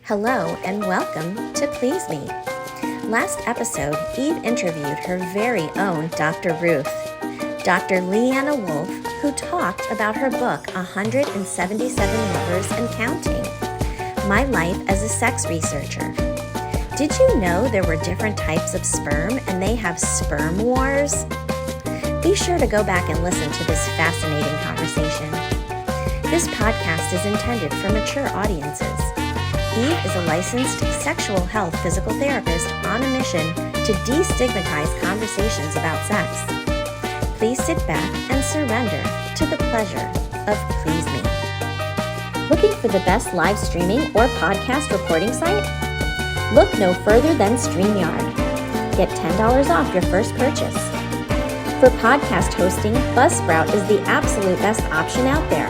Hello and welcome to Please Me. Last episode, Eve interviewed her very own Dr. Ruth, Dr. Leanna Wolf, who talked about her book, 177 Lovers and Counting, My Life as a Sex Researcher. Did you know there were different types of sperm and they have sperm wars? Be sure to go back and listen to this fascinating conversation. This podcast is intended for mature audiences. Eve is a licensed sexual health physical therapist on a mission to destigmatize conversations about sex. Please sit back and surrender to the pleasure of Please Me. Looking for the best live streaming or podcast recording site? Look no further than StreamYard. Get $10 off your first purchase. For podcast hosting, Buzzsprout is the absolute best option out there.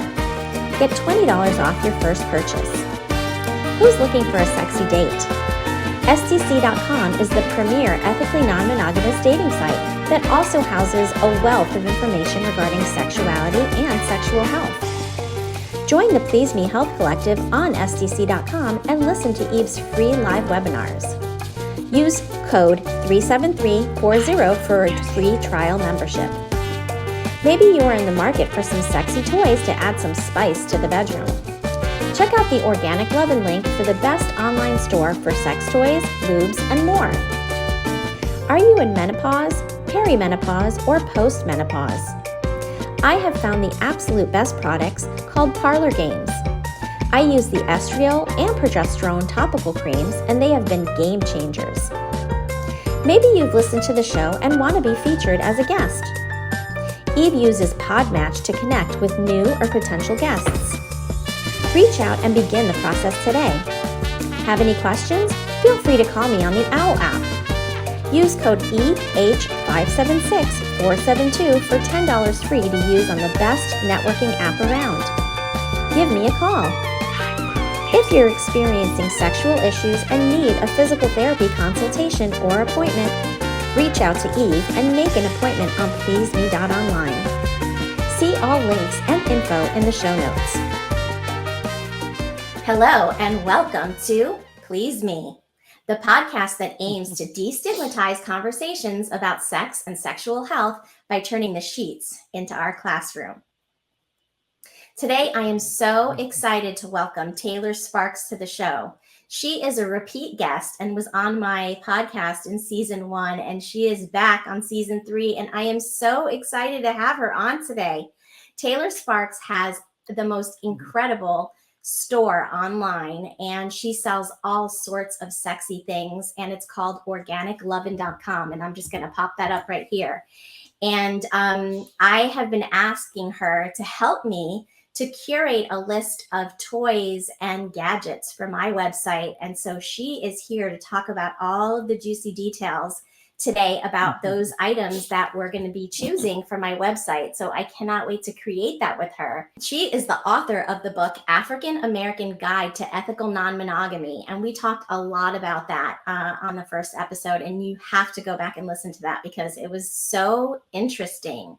Get $20 off your first purchase. Who's looking for a sexy date? STC.com is the premier ethically non-monogamous dating site that also houses a wealth of information regarding sexuality and sexual health. Join the Please Me Health Collective on STC.com and listen to Eve's free live webinars. Use code 37340 for a free trial membership. Maybe you are in the market for some sexy toys to add some spice to the bedroom. Check out the Organic Lovin' link for the best online store for sex toys, lubes, and more. Are you in menopause, perimenopause, or postmenopause? I have found the absolute best products called Parlor Games. I use the estriol and progesterone topical creams, and they have been game changers. Maybe you've listened to the show and want to be featured as a guest. Eve uses Podmatch to connect with new or potential guests. Reach out and begin the process today. Have any questions? Feel free to call me on the OWL app. Use code EH576472 for $10 free to use on the best networking app around. Give me a call. If you're experiencing sexual issues and need a physical therapy consultation or appointment, reach out to Eve and make an appointment on pleaseme.online. See all links and info in the show notes. Hello and welcome to Please Me, the podcast that aims to destigmatize conversations about sex and sexual health by turning the sheets into our classroom. Today, I am so excited to welcome Taylor Sparks to the show. She is a repeat guest and was on my podcast in season 1, and she is back on season 3, and I am so excited to have her on today. Taylor Sparks has the most incredible store online, and she sells all sorts of sexy things, and it's called organiclovin.com, and I'm just going to pop that up right here. And I have been asking her to help me to curate a list of toys and gadgets for my website, and so she is here to talk about all of the juicy details today about those items that we're going to be choosing for my website. So I cannot wait to create that with her. She is the author of the book, African American Guide to Ethical Non-Monogamy. And we talked a lot about that on the first episode. And you have to go back and listen to that because it was so interesting.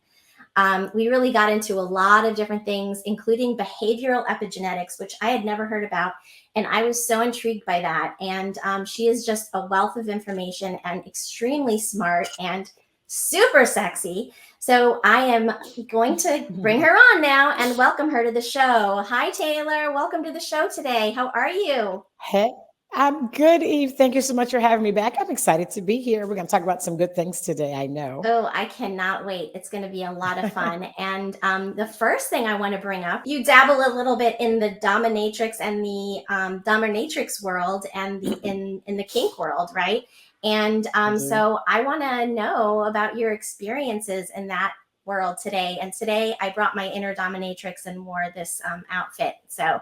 We really got into a lot of different things, including behavioral epigenetics, which I had never heard about. And I was so intrigued by that. And she is just a wealth of information and extremely smart and super sexy. So I am going to bring her on now and welcome her to the show. Hi, Taylor. Welcome to the show today. How are you? Hey, I'm good, Eve. Thank you so much for having me back. I'm excited to be here. We're going to talk about some good things today, I know. Oh, I cannot wait. It's going to be a lot of fun. And the first thing I want to bring up, you dabble a little bit in the dominatrix and the dominatrix world and the in the kink world, right? And so I want to know about your experiences in that world today. And today I brought my inner dominatrix and wore this outfit. So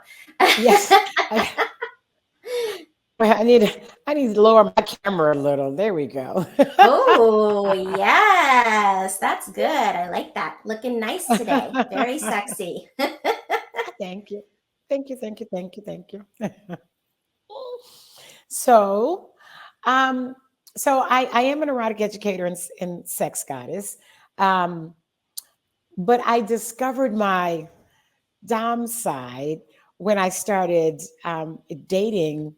yes. I need to lower my camera a little. There we go. Oh, yes. That's good. I like that. Looking nice today. Very sexy. Thank you. So I am an erotic educator and sex goddess. But I discovered my dom side when I started dating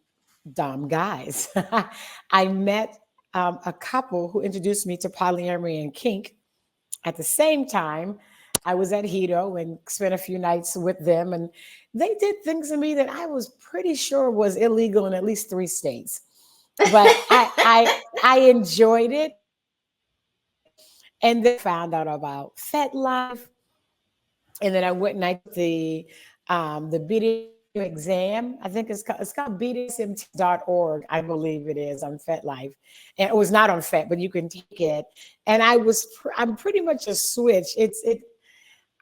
Dom guys. I met a couple who introduced me to polyamory and kink. At the same time, I was at Hito and spent a few nights with them, and they did things to me that I was pretty sure was illegal in at least 3 states. But I enjoyed it, and then I found out about FetLife, and then I went and I took the BDSM exam. I think it's called BDSMT.org, I believe it is, on FetLife, and it was not on Fet, but you can take it. And I'm pretty much a switch.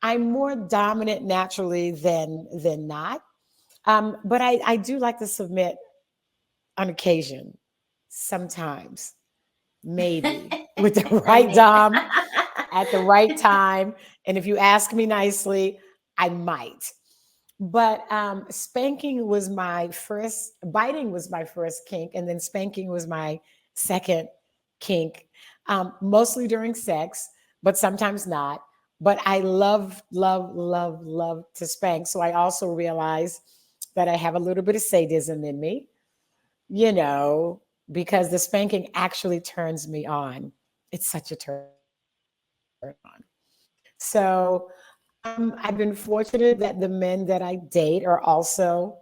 I'm more dominant naturally than not. But I do like to submit on occasion, sometimes, maybe with the right dom at the right time. And if you ask me nicely, I might. But biting was my first kink, and then spanking was my second kink, mostly during sex, but sometimes not. But I love, love, love, love to spank. So I also realize that I have a little bit of sadism in me, you know, because the spanking actually turns me on. It's such a turn on. So I've been fortunate that the men that I date are also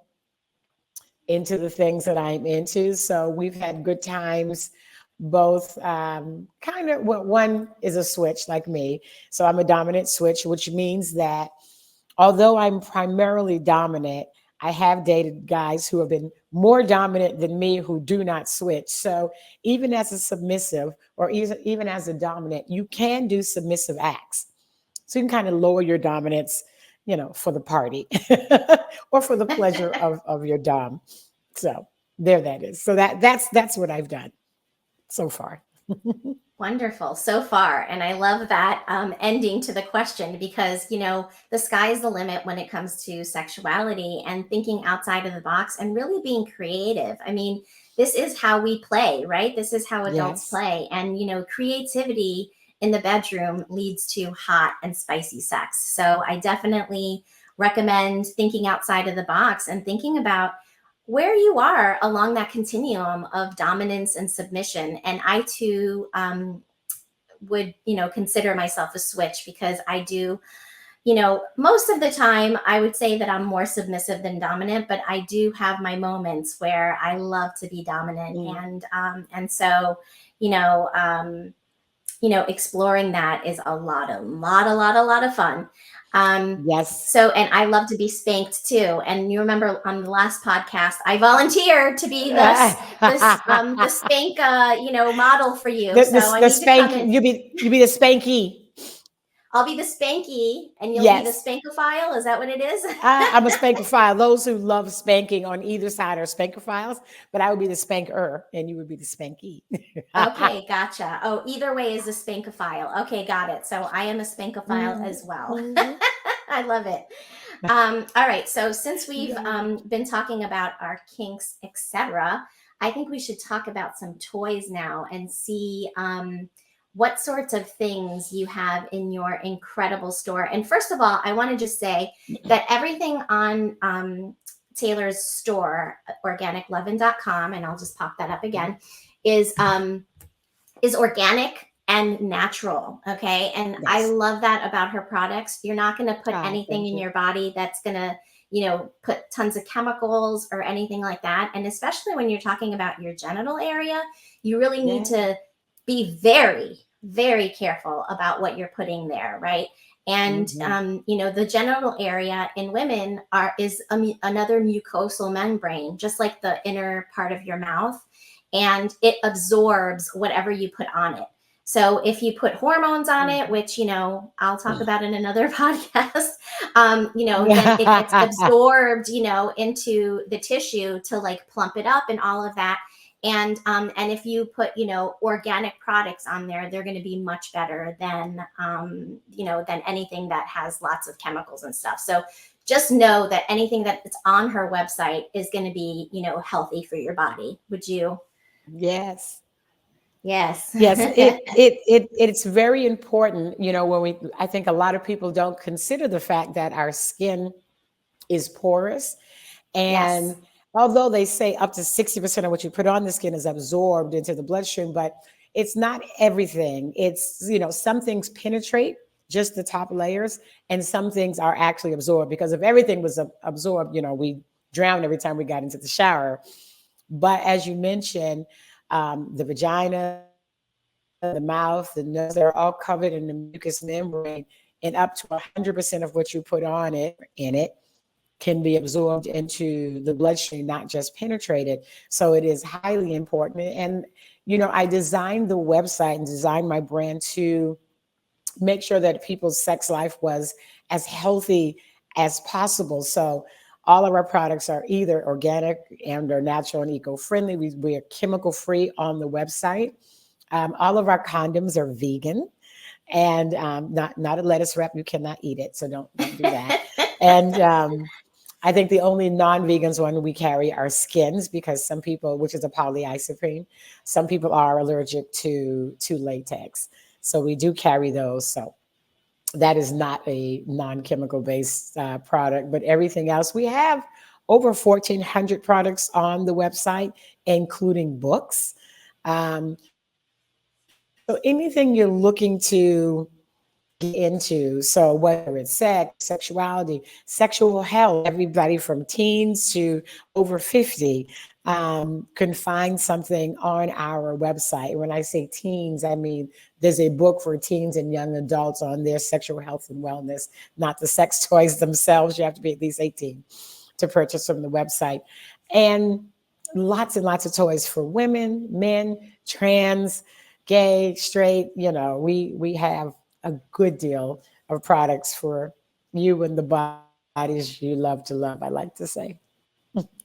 into the things that I'm into. So we've had good times. Both kind of, well, one is a switch like me. So I'm a dominant switch, which means that although I'm primarily dominant, I have dated guys who have been more dominant than me who do not switch. So even as a submissive or even as a dominant, you can do submissive acts. So you can kind of lower your dominance, for the party or for the pleasure of your dom. So there that is. So that's what I've done so far. Wonderful so far. And I love that ending to the question because, the sky's the limit when it comes to sexuality and thinking outside of the box and really being creative. I mean, this is how we play, right? This is how adults Yes. play. And, creativity in the bedroom leads to hot and spicy sex. So I definitely recommend thinking outside of the box and thinking about where you are along that continuum of dominance and submission. And I too would, consider myself a switch because I do, most of the time I would say that I'm more submissive than dominant, but I do have my moments where I love to be dominant. Mm. And so, you know, um, exploring that is a lot of fun. Um, Yes. and I love to be spanked too. And you remember on the last podcast, I volunteered to be the spank, model for you. So I The need to come spank, in. you be the spanky. I'll be the spanky, and you'll be the Yes. spankophile. Is that what it is? I'm a spankophile. Those who love spanking on either side are spankophiles, but I would be the spanker and you would be the spanky. Okay, gotcha. Oh, either way is a spankophile. Okay, got it. So I am a spankophile Mhm, as well. mhm. I love it. All right. So since we've Yeah. been talking about our kinks, etc., I think we should talk about some toys now and see what sorts of things you have in your incredible store. And first of all, I want to just say that everything on Taylor's store, organiclovin.com, and I'll just pop that up again, is organic and natural. Okay. And I Yes. love that about her products. You're not going to put Ah, anything thank in you. your body that's going to, put tons of chemicals or anything like that. And especially when you're talking about your genital area, you really need Yeah. to be very, very careful about what you're putting there. Right. And, Hmm. the genital area in women is another mucosal membrane, just like the inner part of your mouth, and it absorbs whatever you put on it. So if you put hormones on it, Hmm. which, I'll talk about in another podcast, then it gets Yeah. absorbed, into the tissue to like plump it up and all of that. And if you put, organic products on there, they're going to be much better than anything that has lots of chemicals and stuff. So just know that anything that's on her website is going to be, healthy for your body. Would you? Yes. Yes. Yes, it's very important, when I think a lot of people don't consider the fact that our skin is porous, and Yes. although they say up to 60% of what you put on the skin is absorbed into the bloodstream, but it's not everything. It's, some things penetrate just the top layers, and some things are actually absorbed, because if everything was absorbed, we drowned every time we got into the shower. But as you mentioned, the vagina, the mouth, the nose, they're all covered in the mucous membrane, and up to 100% of what you put in it can be absorbed into the bloodstream, not just penetrated. So it is highly important. And, I designed the website and designed my brand to make sure that people's sex life was as healthy as possible. So all of our products are either organic and or natural and eco-friendly. We are chemical free on the website. All of our condoms are vegan, and not a lettuce wrap. You cannot eat it, so don't do that. And I think the only non-vegans one we carry are skins, because some people, which is a polyisoprene, some people are allergic to latex. So we do carry those. So that is not a non-chemical based product, but everything else, we have over 1,400 products on the website, including books. So anything you're looking to get into. So whether it's sex, sexuality, sexual health, everybody from teens to over 50 can find something on our website. When I say teens, I mean there's a book for teens and young adults on their sexual health and wellness, not the sex toys themselves. You have to be at least 18 to purchase from the website. And lots of toys for women, men, trans, gay, straight. We have a good deal of products for you and the bodies you love to love, I like to say.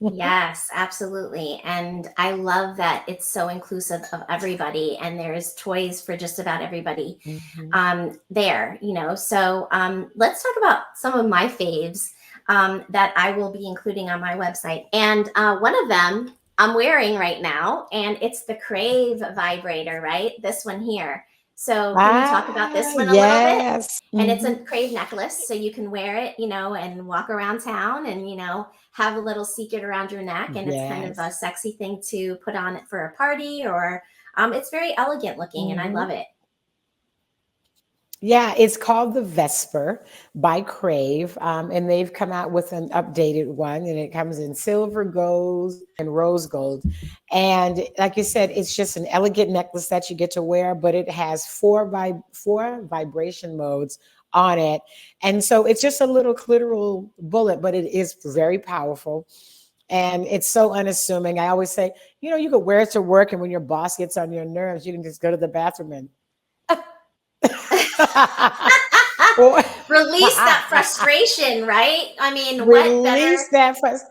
Yes, absolutely. And I love that it's so inclusive of everybody, and there's toys for just about everybody Mhm. there, So let's talk about some of my faves that I will be including on my website. And one of them I'm wearing right now, and it's the Crave vibrator, right? This one here. So can you talk about this one a little bit? Yes. And it's a Mhm. Crave necklace, so you can wear it, and walk around town and, have a little secret around your neck. And it's kind of a Yes. sexy thing to put on it for a party, or it's very elegant looking, and I love Mhm. it. Yeah, it's called the Vesper by Crave, and they've come out with an updated one, and it comes in silver, gold, and rose gold. And like you said, it's just an elegant necklace that you get to wear, but it has four vibration modes on it, and so it's just a little clitoral bullet, but it is very powerful. And it's so unassuming. I always say, you could wear it to work, and when your boss gets on your nerves, you can just go to the bathroom and or Release that frustration, right? I mean, what better? release that first.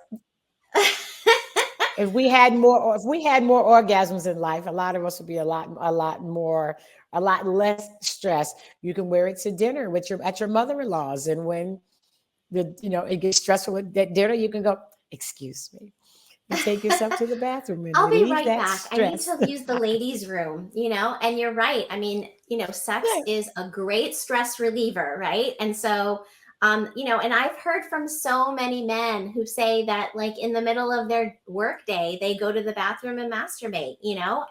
If we had more orgasms in life, a lot of us would be a lot less stressed. You can wear it to dinner with your at your mother-in-law's, and when it gets stressful at dinner, you can go, excuse me, and take yourself to the bathroom and I'll be relieve right that back. I need stress. to use the ladies' room, and you're right. I mean, sex Yeah. is a great stress reliever, right? And so, and I've heard from so many men who say that, like, in the middle of their work day, they go to the bathroom and masturbate,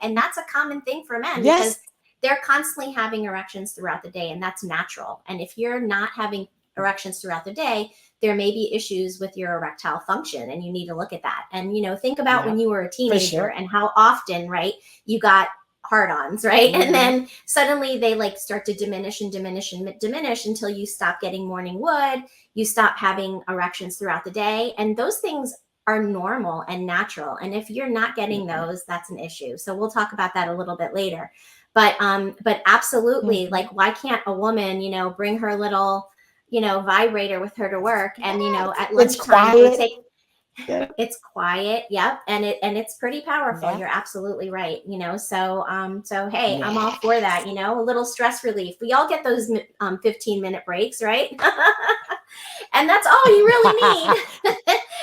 and that's a common thing for men because Yes. they're constantly having erections throughout the day, and that's natural. And if you're not having erections throughout the day, there may be issues with your erectile function, and you need to look at that. And think about when Yeah, you were a for teenager sure. and how often, right, you got hard-ons, right? And Hmm. then suddenly they like start to diminish and diminish and diminish until you stop getting morning wood, you stop having erections throughout the day, and those things are normal and natural. And if you're not getting those, that's an issue. So we'll talk about that a little bit later. But absolutely, Hmm. like, why can't a woman, bring her little, vibrator with her to work, and at It's lunchtime go quiet. take. Yeah. It's quiet, yep, and it's pretty powerful. Yeah. You're absolutely right. So hey, I'm all for Yes. that. A little stress relief. We all get those 15-minute breaks, right? And that's all you really need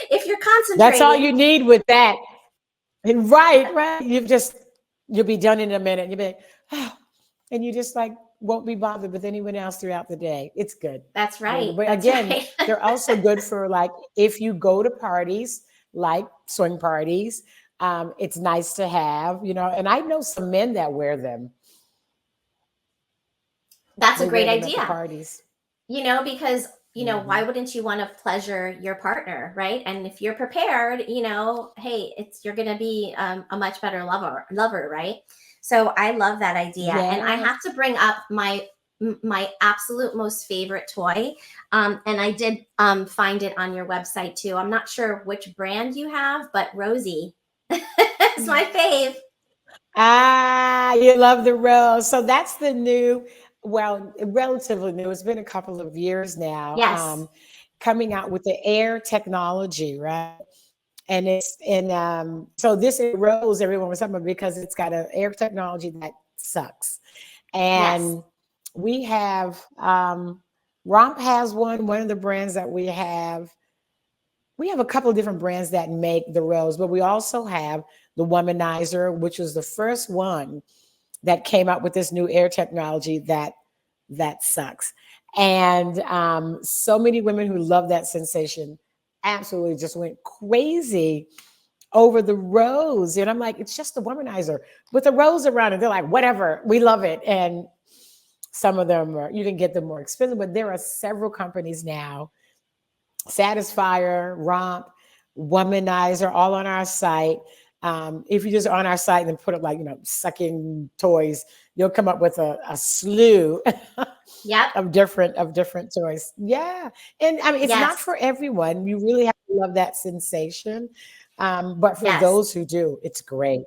if you're That's all concentrating. you need with that. And right. You'll be done in a minute. You'll be like, oh, and you just like won't be bothered with anyone else throughout the day. It's good. That's Very right. good. But That's again, right. they're also good for like if you go to parties, like swing parties. It's nice to have, and I know some men that wear them. That's a They wear great them at the idea. parties. Because why Hmm. wouldn't you want to pleasure your partner, right? And if you're prepared, hey, you're going to be a much better lover, right? So I love that idea. And I have Yes. to bring up my absolute most favorite toy. And I did find it on your website too. I'm not sure which brand you have, but Rosie is my fave. Ah, you love the rose. So that's the new, well, relatively new. It's been a couple of years now. Yes. Coming out with the air technology, right? And it's in so this rose everyone was talking about because it's got an air technology that sucks. Yes. And we have Romp has one of the brands that we have a couple of different brands that make the rose, but we also have the womanizer, which was the first one that came out with this new air technology that sucks. And so many women who love that sensation absolutely just went crazy over the rose. And I'm like, it's just a womanizer with a rose around it. They're like, whatever, we love it. And some of them you can get them more expensive, but there are several companies now, Satisfier, Romp, Womanizer, all on our site. If you just on our site and put up like, sucking toys, you'll come up with a slew Yep. of different toys. Yeah. And I mean, it's not Yes. for everyone. You really have to love that sensation. But for Yes. those who do, it's great.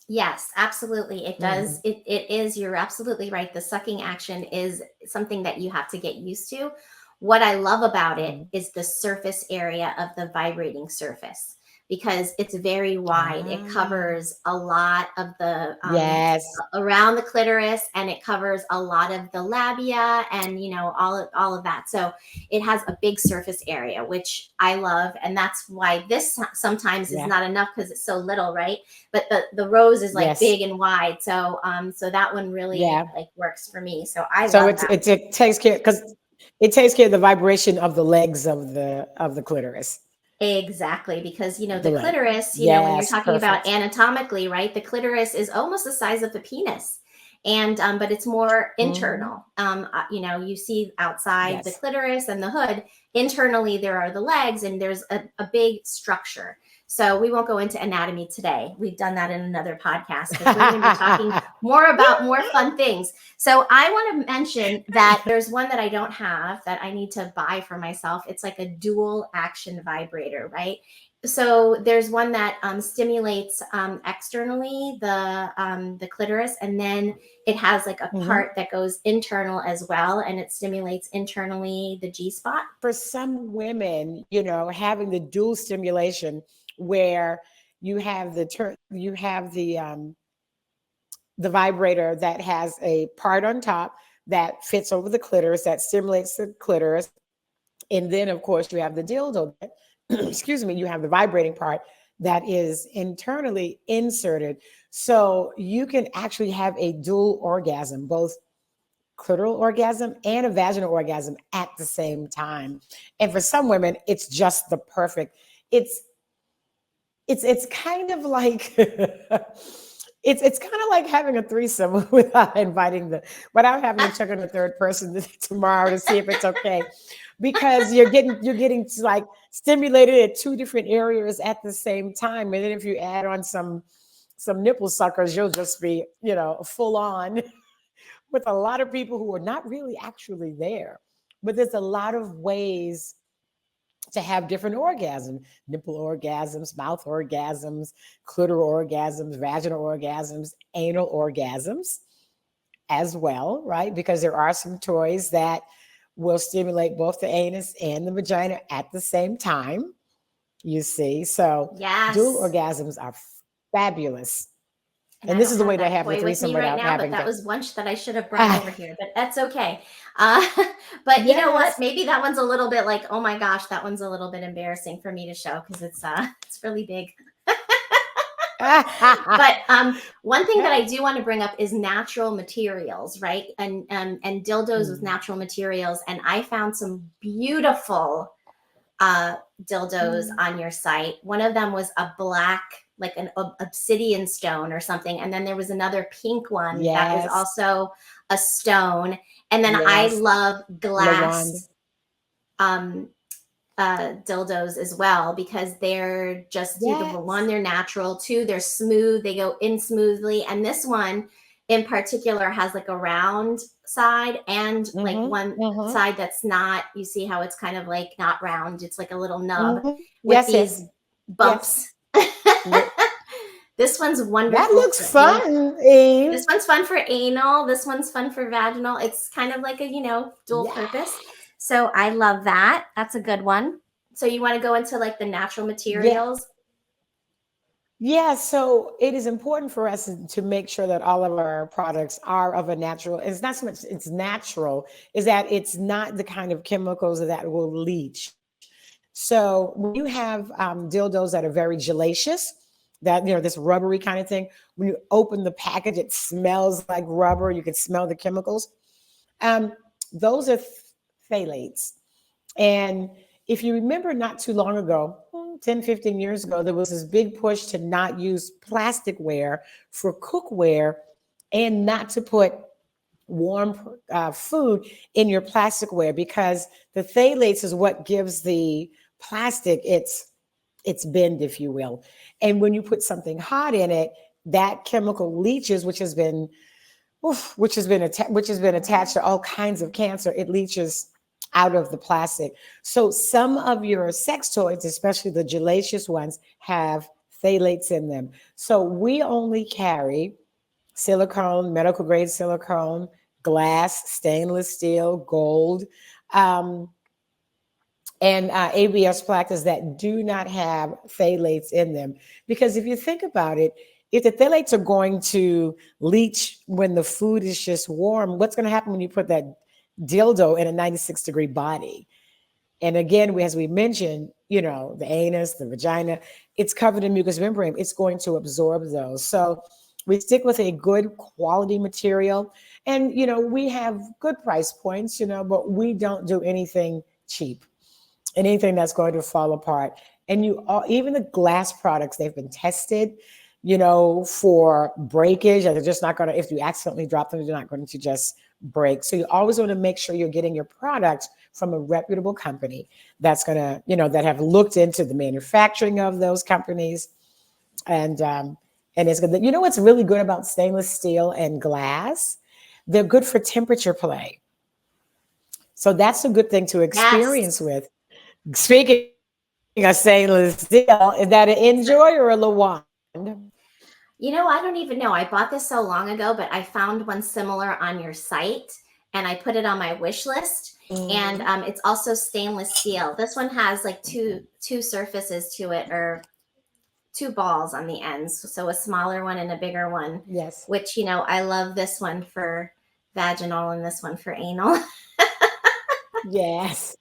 Yes, absolutely. It does. Mhm. It is, you're absolutely right. The sucking action is something that you have to get used to. What I love about it Mhm. is the surface area of the vibrating surface because it's very wide. It Ah, covers a lot of the yes. around the clitoris, and it covers a lot of the labia, and all of that. So it has a big surface area, which I love, and that's why this sometimes is Yeah. not enough because it's so little, right? But the rose is like Yes. big and wide, so that one really Yeah. like works for me. So I So love it that. it takes care because it takes care of the vibration of the legs of the clitoris. Exactly, because The the leg. clitoris, when you're Yes, talking about perfect. anatomically, right? The clitoris is almost the size of the penis, and but it's more Hmm. internal. You see outside the Yes. clitoris and the hood. Internally, there are the legs, and there's a big structure. So we won't go into anatomy today. We've done that in another podcast because we're going to be talking more about more fun things. So I want to mention that there's one that I don't have that I need to buy for myself. It's like a dual action vibrator, right? So there's one that stimulates externally the clitoris, and then it has like a Hmm. part that goes internal as well, and it stimulates internally the G spot. For some women, having the dual stimulation where you have the vibrator that has a part on top that fits over the clitoris that stimulates the clitoris. And then, of course, you have the dildo, excuse me, you have the vibrating part that is internally inserted. So you can actually have a dual orgasm, both clitoral orgasm and a vaginal orgasm at the same time. And for some women, it's just the perfect. It's it's kind of like it's kind of like having a threesome without having to check on the third person tomorrow to see if it's okay, because you're getting like stimulated at two different areas at the same time. And then if you add on some nipple suckers, you'll just be full on with a lot of people who are not really actually there. But there's a lot of ways to have different orgasms: nipple orgasms, mouth orgasms, clitoral orgasms, vaginal orgasms, anal orgasms as well, right? Because there are some toys that will stimulate both the anus and the vagina at the same time, you see. So dual Yes. orgasms are fabulous. And And I this don't is the have way to that have the toy with threesome me right without now, but having that to. was one that I should have brought over here, but that's okay. Uh, but you know what? Yes. Maybe that one's a little bit like, oh my gosh, that one's a little bit embarrassing for me to show because it's really big. But one thing that I do want to bring up is natural materials, right? And dildos with Mm. natural materials, and I found some beautiful uh, dildos Mhm. on your site. One of them was a black, like an obsidian stone or something. And then there was another pink one that is Yes. also a stone. And then I Yes. love Lawanda. glass um, dildos as well because they're just either one, Yes. they're natural, two, they're smooth, they go in smoothly. And this one in particular has like a round side and like Mhm. one Mhm. side that's not, you see how it's kind of like not round, it's like a little nub Mhm. with Yes, yes. these Yes. bumps. Yep. This one's That wonderful looks for anal. fun, Eve. This one's fun for anal. This one's fun for vaginal. It's kind of like a, dual purpose. Yes. So I love that. That's a good one. So you want to go into like the natural Yeah. materials? Yeah, so it is important for us to make sure that all of our products are of a natural, it's not so much it's natural, is that it's not the kind of chemicals that will leach. So when you have dildos that are very gelacious, that this rubbery kind of thing, when you open the package, it smells like rubber. You can smell the chemicals. Um, those are phthalates. And if you remember not too long ago, 10, 15 years ago, there was this big push to not use plasticware for cookware and not to put warm food in your plasticware because the phthalates is what gives the plastic its bend, if you will. And when you put something hot in it, that chemical leaches, which has been attached to all kinds of cancer. It leaches out of the plastic. So some of your sex toys, especially the gelacious ones, have phthalates in them. So we only carry silicone, medical grade silicone, glass, stainless steel, gold, um, and ABS platters that do not have phthalates in them. Because if you think about it, if the phthalates are going to leach when the food is just warm, what's going to happen when you put that dildo in a 96-degree body? And again, as we mentioned, the anus, the vagina, it's covered in mucous membrane. It's going to absorb those. So we stick with a good quality material. And, we have good price points, but we don't do anything cheap, anything that's going to fall apart. And even the glass products, they've been tested, for breakage. And they're just not going to, if you accidentally drop them, they're not going to just break. So you always want to make sure you're getting your product from a reputable company that's going to, that have looked into the manufacturing of those companies. And it's good. What's really good about stainless steel and glass? They're good for temperature play. So that's a good thing to experience Yes. with. Speaking of stainless steel, is that an enjoy or a Lawand? I don't even know. I bought this so long ago, but I found one similar on your site and I put it on my wish list. And Mhm. it's also stainless steel. This one has like two surfaces to it, or two balls on the ends. So a smaller one and a bigger one, Yes. which, I love this one for vaginal and this one for anal. Yes.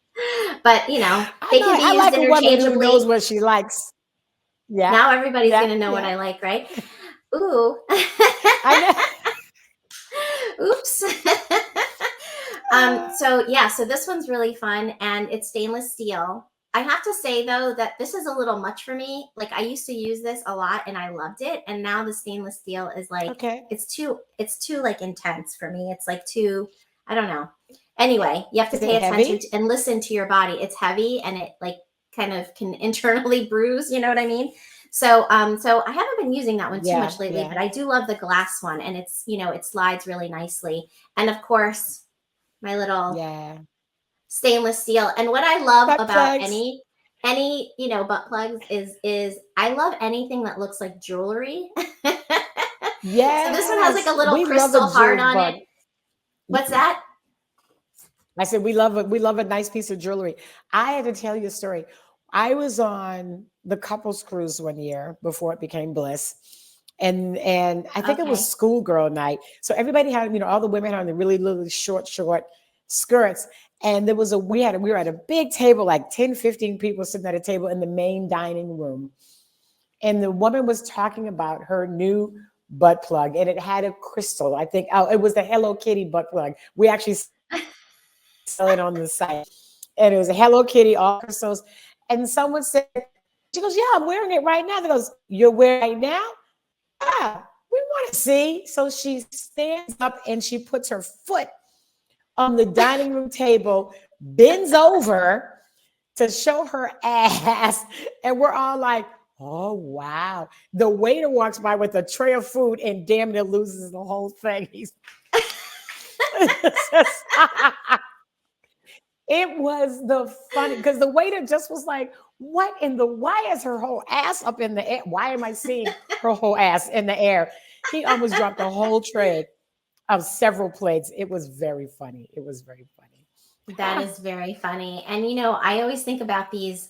But, I they know. can be I used like a woman who knows interchangeably. what she likes. Yeah. Now everybody's going Yeah. to know what Yeah. I like, right? Ooh. I know. Oops. So yeah, so this one's really fun and it's stainless steel. I have to say though that this is a little much for me. Like I used to use this a lot and I loved it, and now the stainless steel is like Okay. it's too like intense for me. It's like too, I don't know. Anyway, you have to Is it pay attention heavy? and listen to your body. It's heavy and it like kind of can internally bruise, you know what I mean? So I haven't been using that one too Yeah. much lately, but Yeah. I do love the glass one, and it's, it slides really nicely. And of course, my little Yeah. stainless steel. And what I love Butt about plugs. any butt plugs is I love anything that looks like jewelry. So this one has like a Yes. little We love a crystal heart jeweled on butt. it. What's that? I said we love a nice piece of jewelry. I had to tell you a story. I was on the couples cruise one year before it became Bliss. And I think it was Okay. schoolgirl night. So everybody had, all the women had on the really short skirts. And there was we were at a big table, like 10, 15 people sitting at a table in the main dining room. And the woman was talking about her new butt plug, and it had a crystal. I think, oh, it was the Hello Kitty butt plug. We actually sell it on the site. And it was a Hello Kitty, all crystals. And someone said, she goes, yeah, I'm wearing it right now. They goes, you're wearing it right now? Yeah, we want to see. So she stands up and she puts her foot on the dining room table, bends over to show her ass. And we're all like, oh, wow. The waiter walks by with a tray of food and damn near loses the whole thing. It was the funny because the waiter just was like, what in the, why is her whole ass up in the air? Why am I seeing her whole ass in the air? He almost dropped the whole tray of several plates. It was very funny. It was very That funny. is very funny. And I always think about these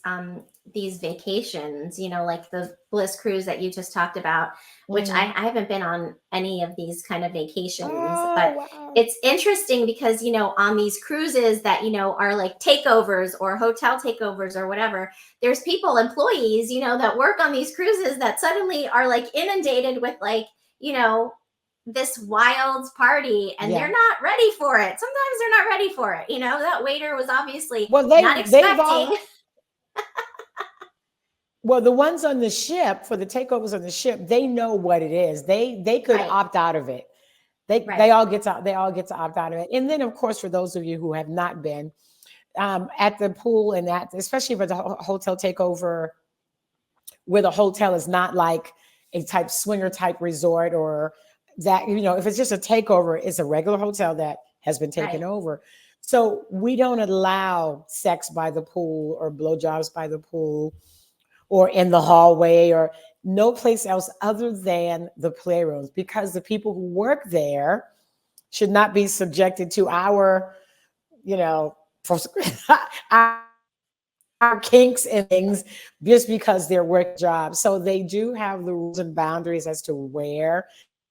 vacations, like the Bliss cruise that you just talked about, which I, Mhm. I haven't been on any of these kind of vacations, Oh, but wow. it's interesting because, on these cruises that, are like takeovers or hotel takeovers or whatever, there's people, employees, that work on these cruises that suddenly are like inundated with like, you know, this wild party and they're Yeah. not ready for it. Sometimes they're not ready for it. That waiter was obviously Well, not they've expecting. all, well, the ones on the ship for the takeovers on the ship, they know what it is. They could Right, opt out of it. They right, all get to, they all get to opt out of it. And then of course, for those of you who have not been at the pool and that, especially for the hotel takeover, where the hotel is not like a type swinger type resort or that, if it's just a takeover, it's a regular hotel that has been taken right. over. So we don't allow sex by the pool or blowjobs by the pool or in the hallway or no place else other than the playrooms because the people who work there should not be subjected to our, you know, our kinks and things just because they're work jobs. So they do have the rules and boundaries as to where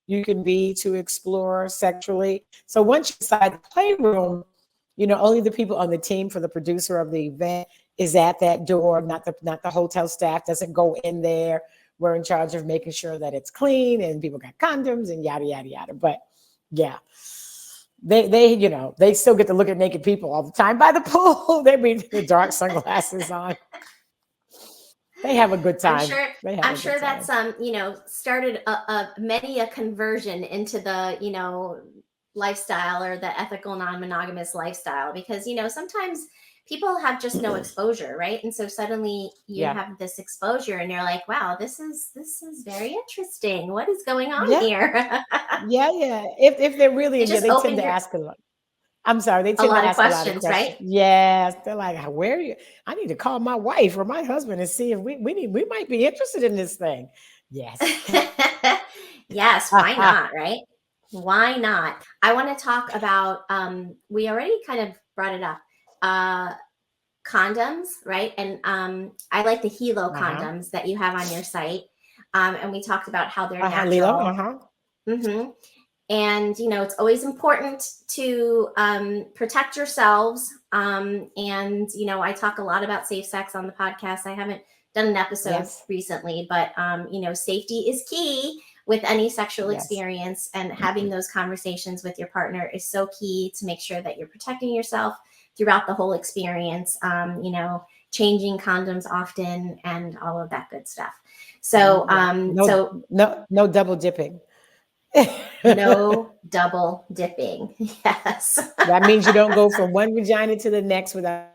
you can be to explore sexually. So once you decide the playroom, only the people on the team for the producer of the event is at that door, not the hotel staff doesn't go in there. We're in charge of making sure that it's clean and people got condoms and yada yada yada. But yeah, they still get to look at naked people all the time by the pool. They be the dark sunglasses on. They have a good I'm time. sure They have I'm a good sure that's time. started a many a conversion into the, lifestyle or the ethical non-monogamous lifestyle because, sometimes people have just no exposure, right? And so suddenly you Yeah. have this exposure and you're like, wow, this is very interesting. What is going on Yeah. here? Yeah. Yeah. If they're really It in, yeah, just they tend opened to your ask a lot. I'm sorry, they a tend to lot of ask a lot of questions, questions. right? Yes, they're like, "Where are you? I need to call my wife or my husband and see if we might be interested in this thing." Yes. Yes, why not, right? Why not? I want to talk about we already kind of brought it up. Uh condoms, right? And I like the Helo Uh-huh. condoms that you have on your site. And we talked about how they're Uh-huh, Lilo. natural. Uh-huh. hmm And it's always important to protect yourselves. And I talk a lot about safe sex on the podcast. I haven't done an episode Yes. recently, but safety is key with any sexual Yes. experience, and having those conversations with your partner is so key to make sure that you're protecting yourself throughout the whole experience. Changing condoms often and all of that good stuff. So, Yeah. No double dipping. no double dipping. Yes. That means you don't go from one vagina to the next without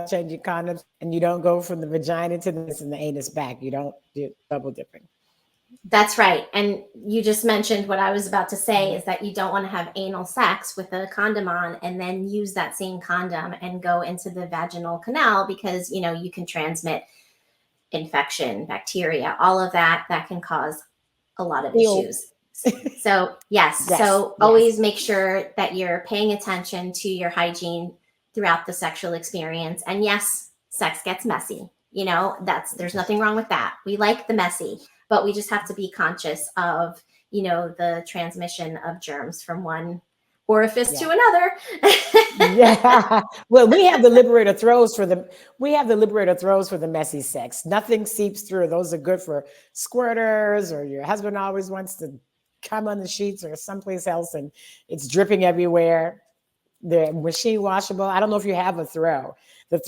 changing condoms, and you don't go from the vagina to the and the anus back. You don't do double dipping. That's right. And you just mentioned what I was about to say Mhm. is that you don't want to have anal sex with a condom on and then use that same condom and go into the vaginal canal because, you can transmit infection, bacteria, all of that can cause a lot of Ew. issues. So, yes. Yes. So, always Yes. make sure that you're paying attention to your hygiene throughout the sexual experience. And yes, sex gets messy. There's nothing wrong with that. We like the messy, but we just have to be conscious of, the transmission of germs from one orifice to Yeah. another. Yeah. Well, we have the liberator throws for the messy sex. Nothing seeps through. Those are good for squirters or your husband always wants to come on the sheets or someplace else and it's dripping everywhere. They're machine washable. I don't know if you have a throw. The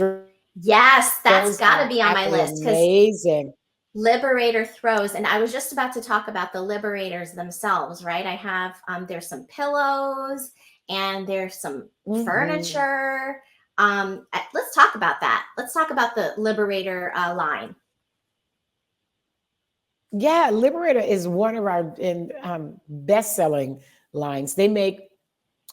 Yes, that's Those got to are be on my absolutely list because amazing. Liberator throws, and I was just about to talk about the Liberators themselves, right? I have there's some pillows and there's some Mhm. furniture. Let's talk about that. Let's talk about the Liberator line. Yeah, Liberator is one of our best-selling lines. They make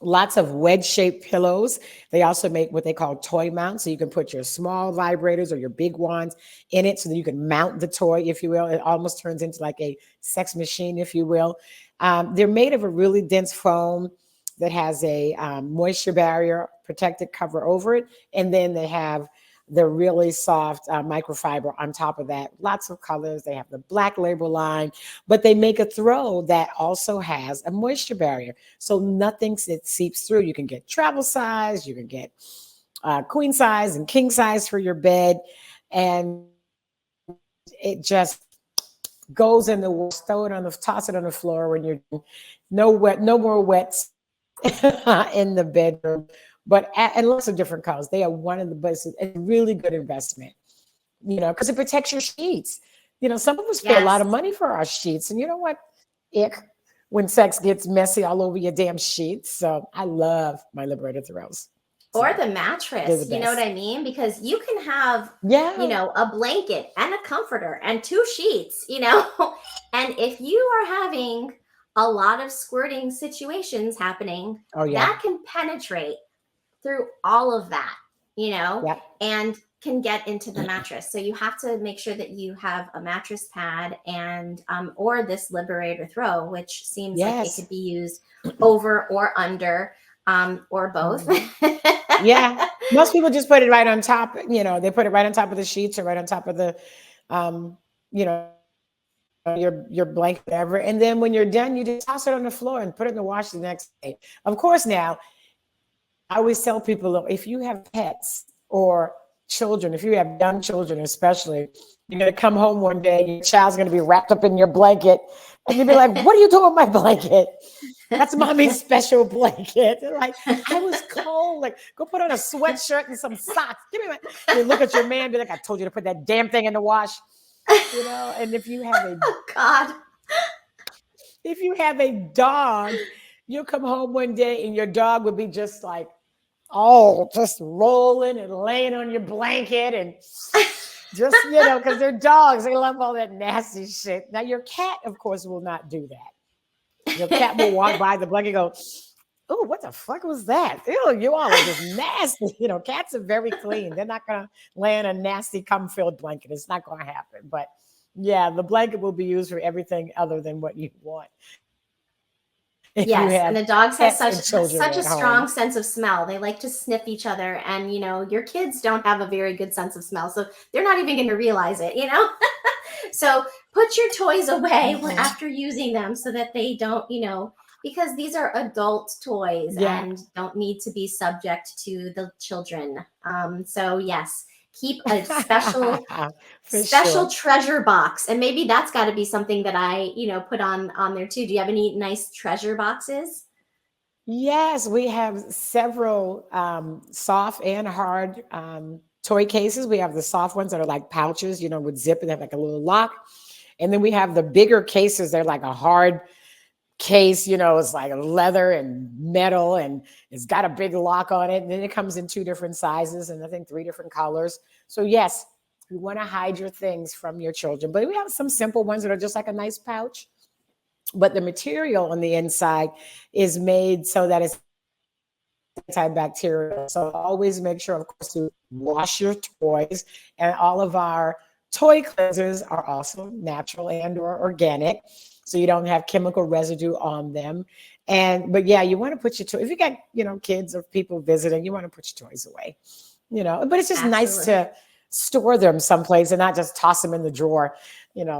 lots of wedge-shaped pillows. They also make what they call toy mounts, so you can put your small vibrators or your big ones in it, so that you can mount the toy, if you will. It almost turns into like a sex machine, if you will. They're made of a really dense foam that has a moisture barrier protected cover over it, and then they have the really soft microfiber on top of that. Lots of colors. They have the black label line, but they make a throw that also has a moisture barrier, so nothing seeps through. You can get travel size, you can get queen size and king size for your bed, and it just goes in the wash, throw it on the, toss it on the floor when you're no wet, no more wets in the bedroom. But and lots of different colors. They are one of the best. It's a really good investment, because it protects your sheets. Some of us pay a lot Yes. of money for our sheets, and you know what? Ick when sex gets messy all over your damn sheets. So I love my Liberator throws. Or So the they're the mattress, you know what best. I mean? Because you can have, Yeah. a blanket and a comforter and two sheets, and if you are having a lot of squirting situations happening, Oh yeah. that can penetrate through all of that, you know, Yep. and can get into the mattress. So you have to make sure that you have a mattress pad and or this Liberator throw, which seems like it Yes. could be used over or under or both. Mhm. Yeah. Most people just put it right on top. They put it right on top of the sheets or right on top of the, um, you know, your blanket, whatever. And then when you're done, you just toss it on the floor and put it in the wash the next day. Of course, now I always tell people, look, if you have pets or children, if you have young children especially, you're going to come home one day, your child's going to be wrapped up in your blanket, and you'll be like, what are you doing with my blanket? That's mommy's special blanket. They're like, I was cold. Like, go put on a sweatshirt and some socks. Give me my. They look at your man, be like, I told you to put that damn thing in the wash. And God. if you have a dog, you'll come home one day and your dog would be just like, oh, just rolling and laying on your blanket and just, because they're dogs. They love all that nasty shit. Now, your cat, of course, will not do that. Your cat will walk by the blanket and go, oh, what the fuck was that? Ew, you all are just nasty. Cats are very clean. They're not going to lay on a nasty cum-filled blanket. It's not going to happen. But yeah, the blanket will be used for everything other than what you want if you Yes, and have the dogs have pets such and children a at strong home. sense of smell. They like to sniff each other, and your kids don't have a very good sense of smell, so they're not even going to realize it. So put your toys away Mhm. after using them so that they don't, because these are adult toys Yeah. and don't need to be subject to the children. So yes, keep a special For sure. treasure box, and maybe that's got to be something that I put on there too. Do you have any nice treasure boxes? Yes, we have several soft and hard toy cases. We have the soft ones that are like pouches, with zip and they have like a little lock. And then we have the bigger cases. They're like a hard case, it's like leather and metal and it's got a big lock on it. And then it comes in two different sizes and I think three different colors. So, yes, you want to hide your things from your children. But we have some simple ones that are just like a nice pouch. But the material on the inside is made so that it's antibacterial. So always make sure, of course, to wash your toys. And all of our toy cleansers are also natural and or organic. So you don't have chemical residue on them. But yeah, you want to put your toys, if you got, kids or people visiting, you want to put your toys away, but it's just nice Absolutely. to store them someplace and not just toss them in the drawer.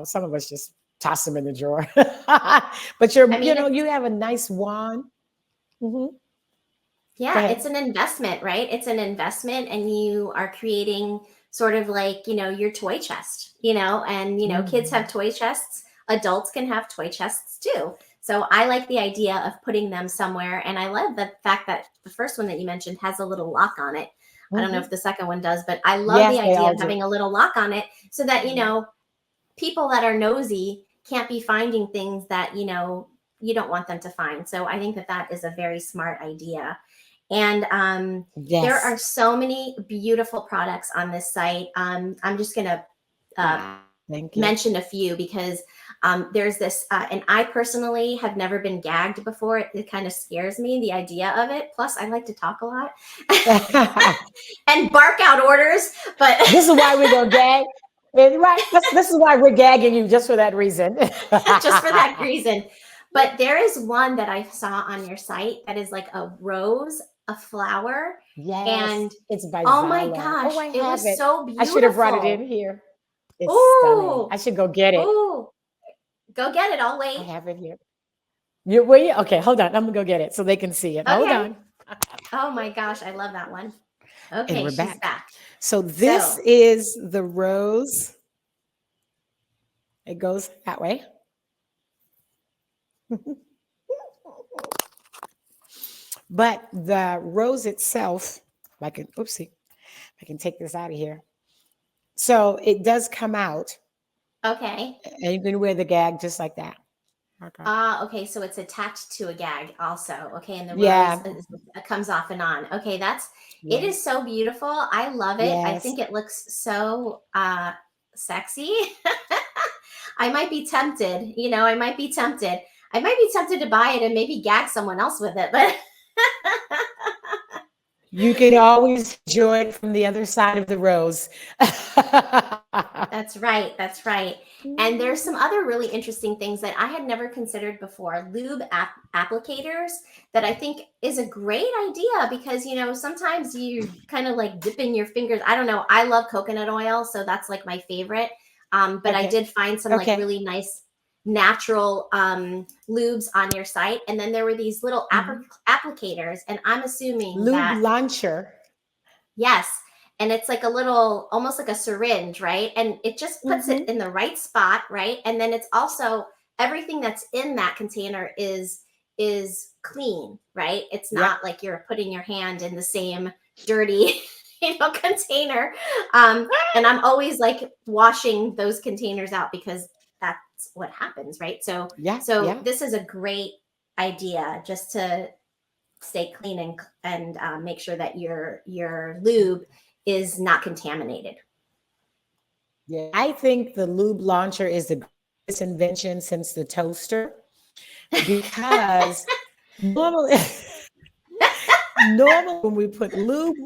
Some of us just toss them in the drawer. But I mean, it's you have a nice wand. Hmm. Go yeah, it's ahead. an investment, right? It's an investment, and you are creating sort of like, your toy chest, and, kids have Mhm. toy chests, adults can have toy chests too. So I like the idea of putting them somewhere. And I love the fact that the first one that you mentioned has a little lock on it. I don't know Mhm. if the second one does, but I love Yes, the they idea all of do. having a little lock on it so that, Mhm. people that are nosy can't be finding things that, you don't want them to find. So I think that that is a very smart idea. And there are Yes. so many beautiful products on this site. I'm just going to uh, Ah, thank you. mention a few because there's this, and I personally have never been gagged before. It kind of scares me, the idea of it. Plus, I like to talk a lot and bark out orders, but This is why we go gag. Right. This is why we're gagging you, just for that reason. just for that reason. But there is one that I saw on your site that is like a rose, a flower, Yes, and it's by oh my Zala. Oh, gosh, I it have was it. so I should have brought it in beautiful. here. It's stunning. Ooh, I should go get it. ooh, go get it. I'll I wait. have it here. You wait. Okay, hold on. I'm gonna go get it so they can see it. Hold Okay. on. Oh my gosh, I love that one. And Okay, we're she's back. back. So this So, is the rose. It goes that way. But the rose itself, if I can, oopsie, I can take this out of here. So it does come out, okay. and you can wear the gag just like that. Okay. Okay, so it's attached to a gag also. Okay, and the rose Yeah. comes off and on. Okay, it Yeah. is so beautiful. I love it. I Yes. think it looks so sexy. I might be tempted, I might be tempted. I might be tempted to buy it and maybe gag someone else with it, but You can always enjoy it from the other side of the rose. That's right. That's right. And there's some other really interesting things that I had never considered before. Lube applicators that I think is a great idea because, sometimes you kind of like dipping your fingers. I don't know. I love coconut oil, so that's like my favorite. But I Okay. did find some like Okay. really nice natural lubes on your site. And then there were these little Mhm. applicators. And I'm assuming Lube that launcher. yes. And it's like a little, almost like a syringe, right? And it just puts it Mhm. in the right spot, right? And then it's also everything that's in that container is clean, right? It's Yep. not like you're putting your hand in the same dirty, container. And I'm always like washing those containers out because that's what happens, right? So Yeah. so Yeah. this is a great idea just to stay clean and make sure that your lube is not contaminated. Yeah. I think the lube launcher is the greatest invention since the toaster because normally, normally when we put lube,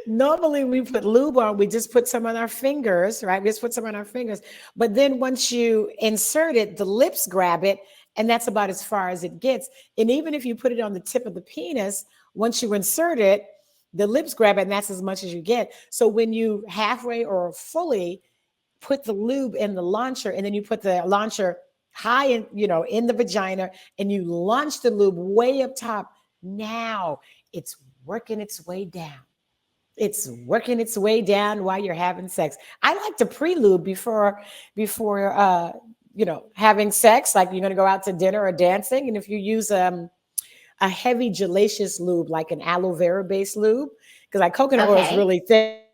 normally we put lube on, we just put some on our fingers, right? We just put some on our fingers. But then once you insert it, the lips grab it, and that's about as far as it gets. And even if you put it on the tip of the penis, once you insert it, the lips grab it, and that's as much as you get. So when you halfway or fully put the lube in the launcher, and then you put the launcher high in, in the vagina, and you launch the lube way up top, now it's working its way down. It's working its way down while you're having sex. I like to prelude before having sex. Like you're gonna go out to dinner or dancing, and if you use a heavy gelacious lube, like an aloe vera based lube, because like coconut oil is Okay. really thick.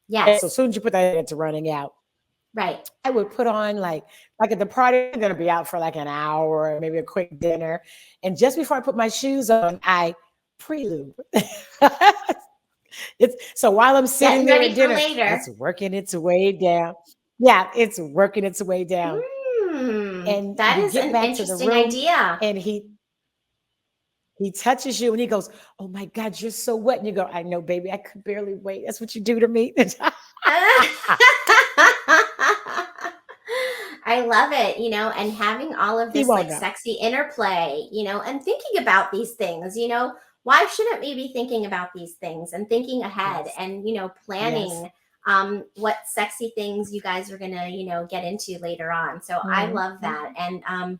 So as Yes. soon as you put that in, it's running out. Right. I would put on like at the party, I'm gonna be out for like an hour, maybe a quick dinner. And just before I put my shoes on, I prelude. It's so while I'm sitting Getting there ready at for dinner, later. it's working its way down. Yeah, it's working its way down. And That you is get an back to the interesting room, idea. and he touches you and he goes, "Oh my God, you're so wet." And you go, "I know, baby, I could barely wait." That's what you do to me. I love it, and having all of He this won't like know. sexy interplay, and thinking about these things, why shouldn't we be thinking about these things and thinking ahead Yes. and, Yes. planning what sexy things you guys are gonna, get into later on. So I love that. Mhm.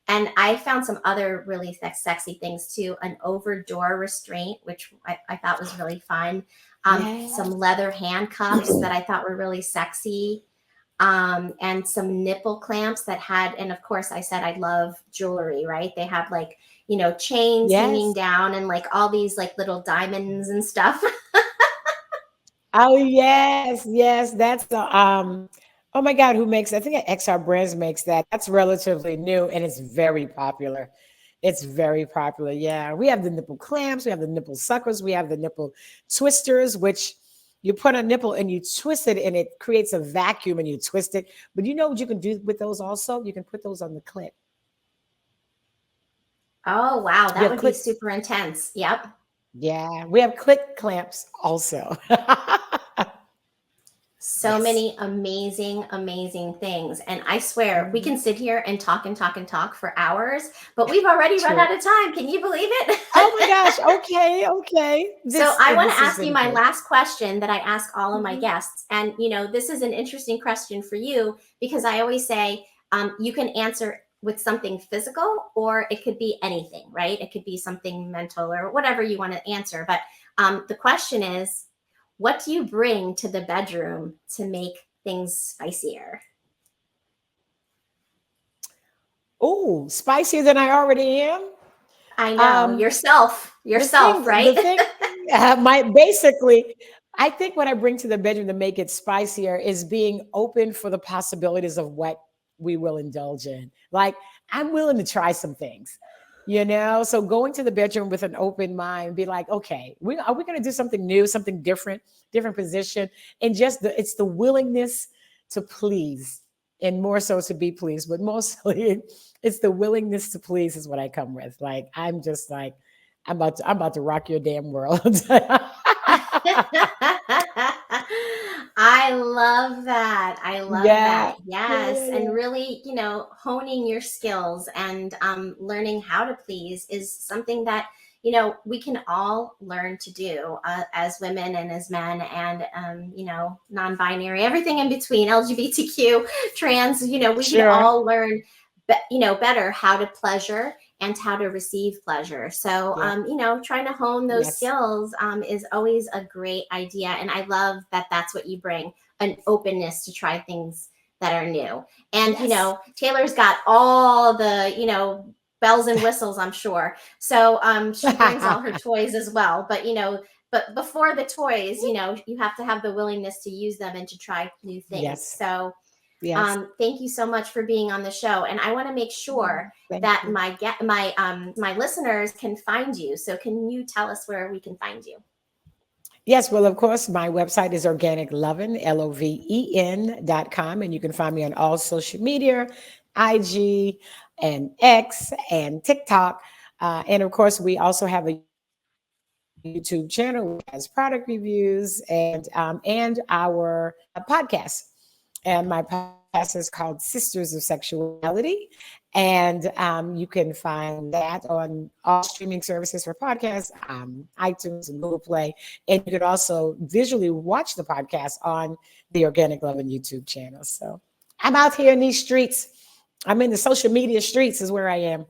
And I found some other really sexy things too. An over door restraint, which I thought was really fun. Some Yes. leather handcuffs that I thought were really sexy, and some nipple clamps that had, and of course, I said I love jewelry, right? They have like, chains hanging Yes. down and like all these like little diamonds and stuff. Oh yes, yes. That's the oh my God, who makes I think XR Brands makes that. That's relatively new and it's very popular. It's very popular. Yeah. We have the nipple clamps, we have the nipple suckers, we have the nipple twisters, which you put a nipple and you twist it and it creates a vacuum and you twist it. But you know what you can do with those also? You can put those on the clit. Oh, wow. We That have would be clit, super intense. Yep. yeah, we have clit clamps also. So Yes. many amazing, amazing things. And I swear we Mhm. can sit here and talk and talk and talk for hours, but we've already run True. out of time. Can you believe Oh my it? gosh. Okay. Okay. So I want to This has ask you been my great. last question that I ask all of my Mhm. guests. And, this is an interesting question for you because I always say you can answer with something physical or it could be anything, right? It could be something mental or whatever you want to answer. But the question is, what do you bring to the bedroom to make things spicier? Oh, spicier than I already am. I know Um, yourself, the right? thing, my basically, I think what I bring to the bedroom to make it spicier is being open for the possibilities of what we will indulge in. Like, I'm willing to try some things, you know? So going to the bedroom with an open mind, be like, okay, are we going to do something new, something different, different position? And just it's the willingness to please and more so to be pleased, but mostly it's the willingness to please is what I come with. Like, I'm just like, I'm about to rock your damn world. I love that. I love that. Yeah. Yeah, Yes. yeah, And yeah. really, honing your skills and learning how to please is something that, we can all learn to do as women and as men and, non binary, everything in between, LGBTQ, trans, we could Sure. all learn, better how to pleasure and how to receive pleasure. So, Yeah. trying to hone those Yes. skills is always a great idea. And I love that that's what you bring, an openness to try things that are new. And, Yes. Taylor's got all the, bells and whistles, I'm sure. So she brings all her toys as well. But, but before the toys, you have to have the willingness to use them and to try new things. Yes. So Yes. thank you so much for being on the show, and I want to make sure Thank that you. my listeners can find you. So, can you tell us where we can find you? Yes, well, of course, my website is organiclovin, LOVEN.com, and you can find me on all social media, IG and X and TikTok. And of course, we also have a YouTube channel which has product reviews and our podcast. And my podcast is called Sisters of Sexuality. And you can find that on all streaming services for podcasts, iTunes and Google Play. And you can also visually watch the podcast on the Organic Love and YouTube channel. So I'm out here in these streets. I'm in the social media streets, is where I am.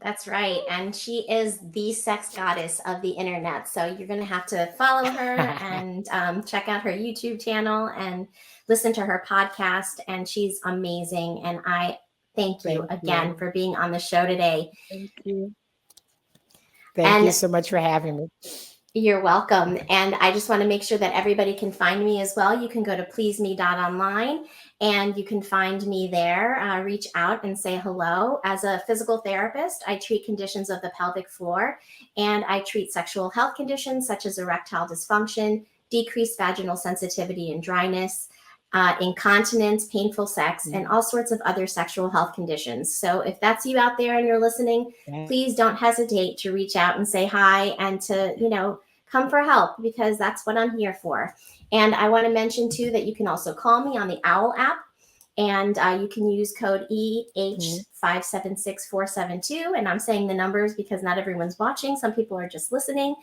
That's right. And she is the sex goddess of the internet. So you're going to have to follow her and check out her YouTube channel and listen to her podcast. And she's amazing. And I thank you Thank again you. for being on the show today. Thank you. Thank you And so much for having me. you're welcome. And I just want to make sure that everybody can find me as well. You can go to pleaseme.online and you can find me there. Reach out and say hello. As a physical therapist, I treat conditions of the pelvic floor and I treat sexual health conditions such as erectile dysfunction, decreased vaginal sensitivity and dryness, incontinence, painful sex, and Mm, all sorts of other sexual health conditions. So if that's you out there and you're listening, yeah. please don't hesitate to reach out and say hi and to, come for help because that's what I'm here for. And I want to mention too that you can also call me on the OWL app and you can use code Mhm. EH576472. And I'm saying the numbers because not everyone's watching. Some people are just listening.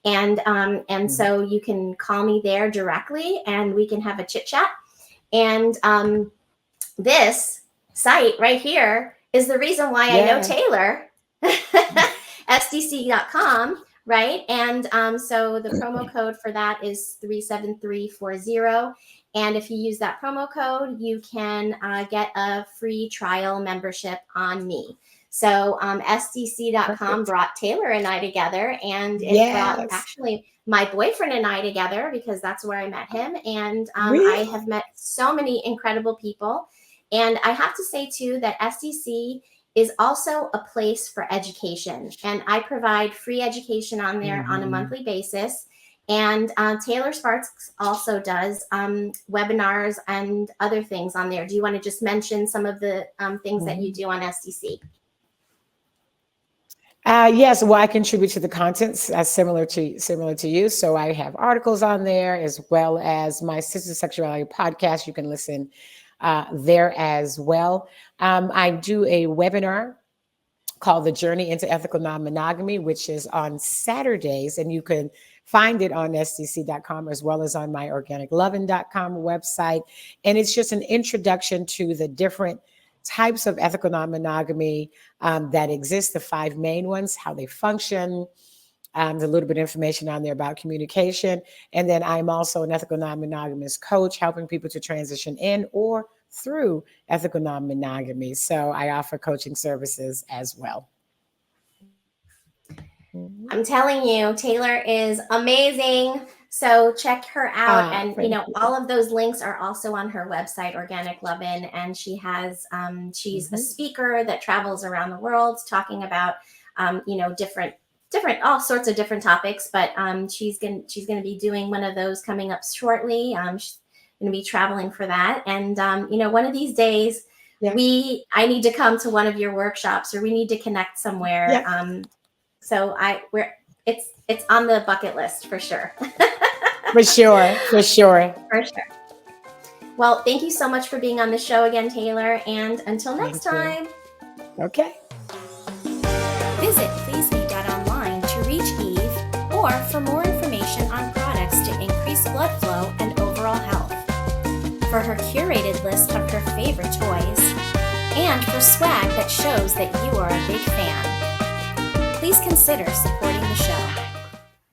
And Mhm. so you can call me there directly and we can have a chit chat. And this site right here is the reason why I know Yeah. Taylor, SDC.com, right? And so the promo code for that is 37340. And if you use that promo code, you can get a free trial membership on me. So SDC.com Perfect. brought Taylor and I together, and it brought Yes. actually my boyfriend and I together because that's where I met him. And I Really? have met so many incredible people. And I have to say, too, that SDC is also a place for education. And I provide free education on there on a Mhm. monthly basis. And Taylor Sparks also does webinars and other things on there. Do you want to just mention some of the things that you Mhm. do on SDC? Yes, well, I contribute to the contents similar to you. So I have articles on there as well as my Sister Sexuality podcast. You can listen there as well. I do a webinar called The Journey into Ethical Non-Monogamy, which is on Saturdays, and you can find it on SDC.com as well as on my organiclovin.com website. And it's just an introduction to the different types of ethical non-monogamy that exist, the five main ones, how they function, there's a little bit of information on there about communication. And then I'm also an ethical non-monogamous coach, helping people to transition in or through ethical non-monogamy. So I offer coaching services as well. Mhm. I'm telling you, Taylor is amazing. So check her out. And, Thank you. all of those links are also on her website, Organic Lovin'. And she's a Mhm. speaker that travels around the world talking about, all sorts of different topics. But she's gonna be doing one of those coming up shortly. She's gonna be traveling for that. And, one of these days, Yeah. I need to come to one of your workshops, or we need to connect somewhere. Yeah. So it's on the bucket list for sure. For sure. For sure. For sure. Well, thank you so much for being on the show again, Taylor. And until next Thank you. time, Okay. visit pleaseme.online to reach Eve or for more information on products to increase blood flow and overall health. For her curated list of her favorite toys, and for swag that shows that you are a big fan. Please consider supporting the show.